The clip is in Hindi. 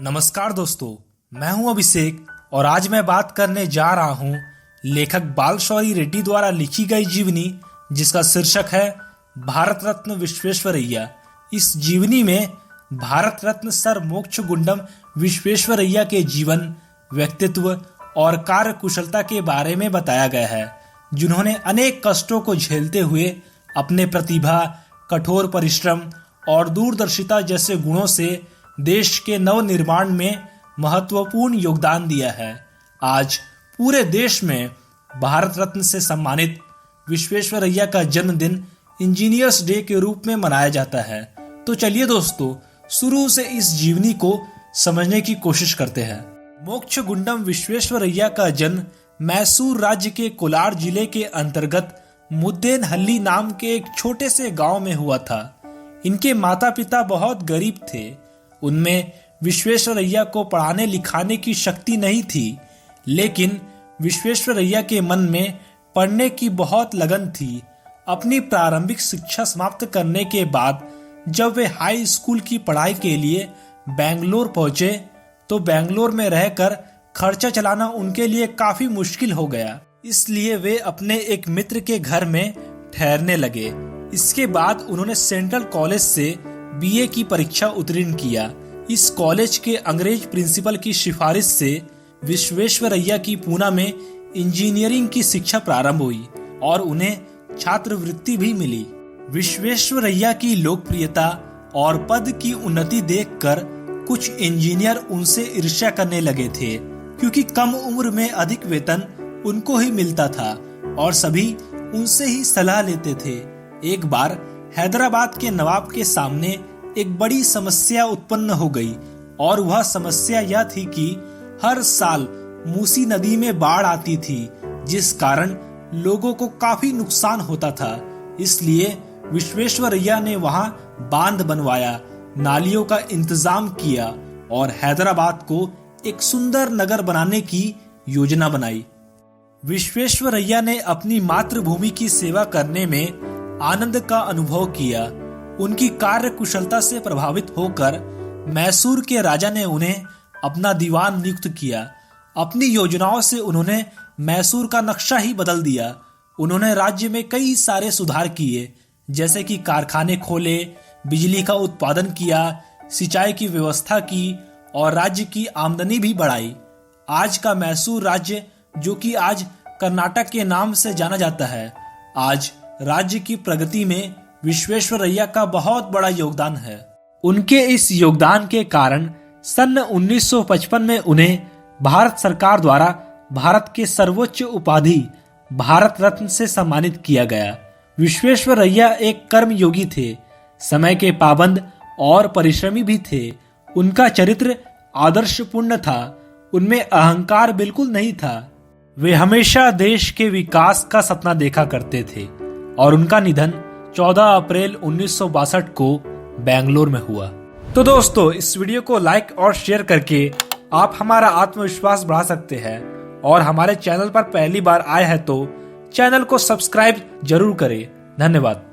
नमस्कार दोस्तों, मैं हूं अभिषेक और आज मैं बात करने जा रहा हूं लेखक बालशौरी रेड्डी द्वारा लिखी गई जीवनी जिसका शीर्षक है भारत रत्न विश्वेश्वरैया। इस जीवनी में भारत रत्न सर मोक्षगुंडम विश्वेश्वरैया के जीवन, व्यक्तित्व और कार्य कुशलता के बारे में बताया गया है, जिन्होंने अनेक कष्टों को झेलते हुए अपने प्रतिभा, कठोर परिश्रम और दूरदर्शिता जैसे गुणों से देश के नवनिर्माण में महत्वपूर्ण योगदान दिया है। आज पूरे देश में भारत रत्न से सम्मानित विश्वेश्वरैया का जन्मदिन इंजीनियर्स डे के रूप में मनाया जाता है। तो चलिए दोस्तों, शुरू से इस जीवनी को समझने की कोशिश करते हैं। मोक्षगुंडम विश्वेश्वरैया का जन्म मैसूर राज्य के कोलार जिले के अंतर्गत मुद्देनहल्ली नाम के एक छोटे से गांव में हुआ था। इनके माता पिता बहुत गरीब थे। उनमें विश्वेश्वरैया को पढ़ाने लिखाने की शक्ति नहीं थी, लेकिन विश्वेश्वरैया के मन में पढ़ने की बहुत लगन थी। अपनी प्रारंभिक शिक्षा समाप्त करने के बाद जब वे हाई स्कूल की पढ़ाई के लिए बेंगलोर पहुंचे तो बेंगलोर में रहकर खर्चा चलाना उनके लिए काफी मुश्किल हो गया। इसलिए वे अपने एक मित्र के घर में ठहरने लगे। इसके बाद उन्होंने सेंट्रल कॉलेज से बीए की परीक्षा उत्तीर्ण किया। इस कॉलेज के अंग्रेज प्रिंसिपल की सिफारिश से विश्वेश्वरैया की पूना में इंजीनियरिंग की शिक्षा प्रारंभ हुई और उन्हें छात्रवृत्ति भी मिली। विश्वेश्वरैया की लोकप्रियता और पद की उन्नति देखकर कुछ इंजीनियर उनसे ईर्ष्या करने लगे थे, क्योंकि कम उम्र में अधिक वेतन उनको ही मिलता था और सभी उनसे ही सलाह लेते थे। एक बार हैदराबाद के नवाब के सामने एक बड़ी समस्या उत्पन्न हो गई और वह समस्या यह थी कि हर साल मूसी नदी में बाढ़ आती थी, जिस कारण लोगों को काफी नुकसान होता था। इसलिए विश्वेश्वरैया ने वहां बांध बनवाया, नालियों का इंतजाम किया और हैदराबाद को एक सुंदर नगर बनाने की योजना बनाई। विश्वेश्वरैया ने अपनी मातृभूमि की सेवा करने में आनंद का अनुभव किया। उनकी कार्य कुशलता से प्रभावित होकर मैसूर के राजा ने उन्हें अपना दीवान नियुक्त किया। अपनी योजनाओं से उन्होंने मैसूर का नक्शा ही बदल दिया। उन्होंने राज्य में कई सारे सुधार किए, जैसे कि कारखाने खोले, बिजली का उत्पादन किया, सिंचाई की व्यवस्था की और राज्य की आमदनी भी बढ़ाई। आज का मैसूर राज्य, जो कि आज कर्नाटक के नाम से जाना जाता है, आज राज्य की प्रगति में विश्वेश्वरैया का बहुत बड़ा योगदान है। उनके इस योगदान के कारण सन 1955 में उन्हें भारत सरकार द्वारा भारत के सर्वोच्च उपाधि भारत रत्न से सम्मानित किया गया। विश्वेश्वरैया एक कर्मयोगी थे, समय के पाबंद और परिश्रमी भी थे। उनका चरित्र आदर्शपूर्ण था, उनमें अहंकार बिल्कुल नहीं था। वे हमेशा देश के विकास का सपना देखा करते थे और उनका निधन 14 अप्रैल 1962 को बेंगलोर में हुआ। तो दोस्तों, इस वीडियो को लाइक और शेयर करके आप हमारा आत्मविश्वास बढ़ा सकते हैं और हमारे चैनल पर पहली बार आए हैं तो चैनल को सब्सक्राइब जरूर करें। धन्यवाद।